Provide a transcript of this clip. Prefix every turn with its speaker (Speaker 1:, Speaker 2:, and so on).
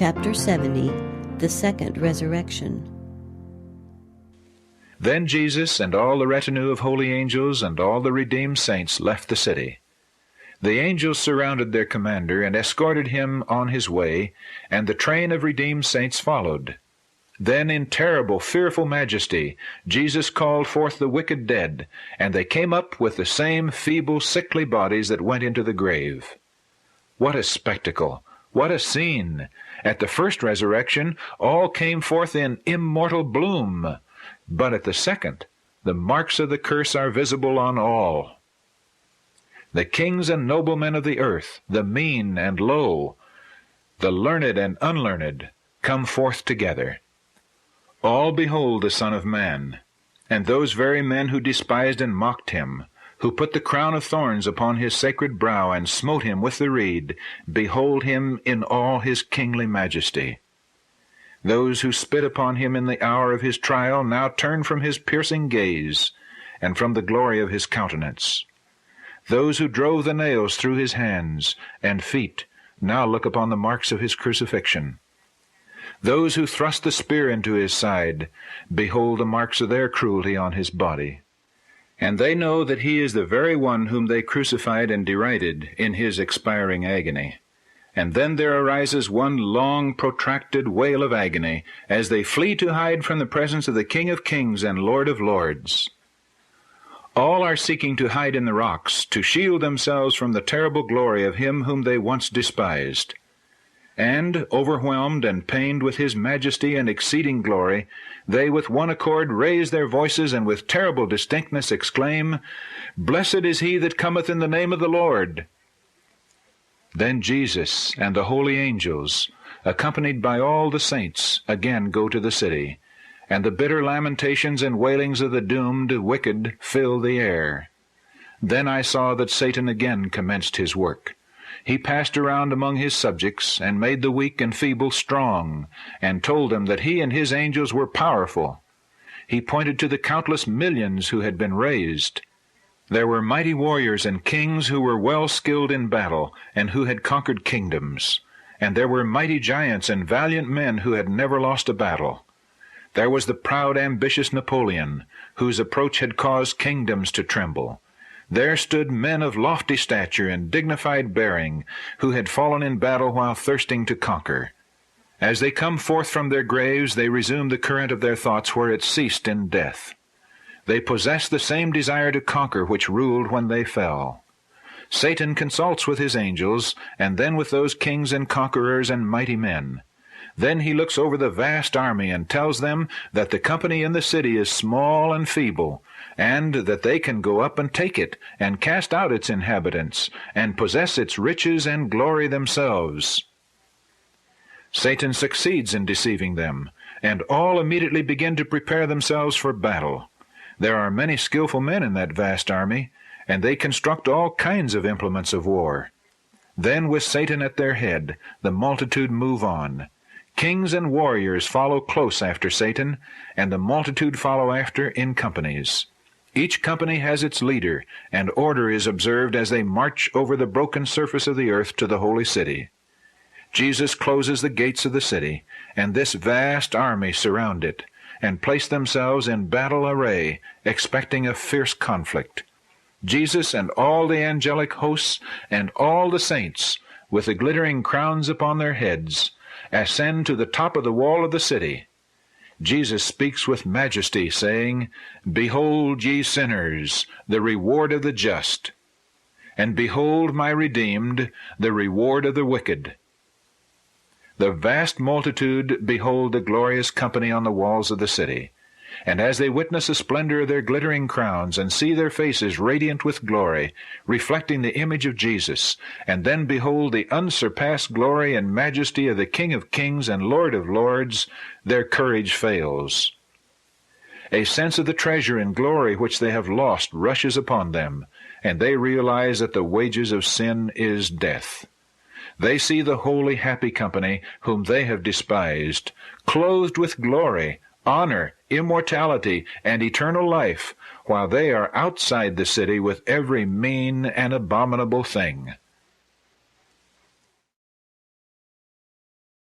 Speaker 1: Chapter 70, The Second Resurrection.
Speaker 2: Then Jesus and all the retinue of holy angels and all the redeemed saints left the city. The angels surrounded their commander and escorted him on his way, and the train of redeemed saints followed. Then in terrible, fearful majesty, Jesus called forth the wicked dead, and they came up with the same feeble, sickly bodies that went into the grave. What a spectacle! What a scene! At the first resurrection, all came forth in immortal bloom, but at the second, the marks of the curse are visible on all. The kings and noblemen of the earth, the mean and low, the learned and unlearned, come forth together. All behold the Son of Man, and those very men who despised and mocked him, who put the crown of thorns upon his sacred brow and smote him with the reed, behold him in all his kingly majesty. Those who spit upon him in the hour of his trial now turn from his piercing gaze, and from the glory of his countenance. Those who drove the nails through his hands and feet now look upon the marks of his crucifixion. Those who thrust the spear into his side behold the marks of their cruelty on his body. And they know that he is the very one whom they crucified and derided in his expiring agony. And then there arises one long, protracted wail of agony, as they flee to hide from the presence of the King of Kings and Lord of Lords. All are seeking to hide in the rocks, to shield themselves from the terrible glory of him whom they once despised. And, overwhelmed and pained with his majesty and exceeding glory, they with one accord raise their voices and with terrible distinctness exclaim, "Blessed is he that cometh in the name of the Lord!" Then Jesus and the holy angels, accompanied by all the saints, again go to the city, and the bitter lamentations and wailings of the doomed wicked fill the air. Then I saw that Satan again commenced his work. He passed around among his subjects, and made the weak and feeble strong, and told them that he and his angels were powerful. He pointed to the countless millions who had been raised. There were mighty warriors and kings who were well skilled in battle, and who had conquered kingdoms. And there were mighty giants and valiant men who had never lost a battle. There was the proud, ambitious Napoleon, whose approach had caused kingdoms to tremble. There stood men of lofty stature and dignified bearing, who had fallen in battle while thirsting to conquer. As they come forth from their graves, they resume the current of their thoughts where it ceased in death. They possess the same desire to conquer which ruled when they fell. Satan consults with his angels, and then with those kings and conquerors and mighty men. Then he looks over the vast army and tells them that the company in the city is small and feeble, and that they can go up and take it, and cast out its inhabitants, and possess its riches and glory themselves. Satan succeeds in deceiving them, and all immediately begin to prepare themselves for battle. There are many skillful men in that vast army, and they construct all kinds of implements of war. Then, with Satan at their head, the multitude move on. Kings and warriors follow close after Satan, and the multitude follow after in companies. Each company has its leader, and order is observed as they march over the broken surface of the earth to the holy city. Jesus closes the gates of the city, and this vast army surround it, and place themselves in battle array, expecting a fierce conflict. Jesus and all the angelic hosts and all the saints, with the glittering crowns upon their heads, ascend to the top of the wall of the city. Jesus speaks with majesty, saying, "Behold, ye sinners, the reward of the just, and behold, my redeemed, the reward of the wicked." The vast multitude behold the glorious company on the walls of the city, and as they witness the splendor of their glittering crowns, and see their faces radiant with glory, reflecting the image of Jesus, and then behold the unsurpassed glory and majesty of the King of Kings and Lord of Lords, their courage fails. A sense of the treasure and glory which they have lost rushes upon them, and they realize that the wages of sin is death. They see the holy, happy company whom they have despised, clothed with glory, honor, immortality, and eternal life, while they are outside the city with every mean and abominable thing.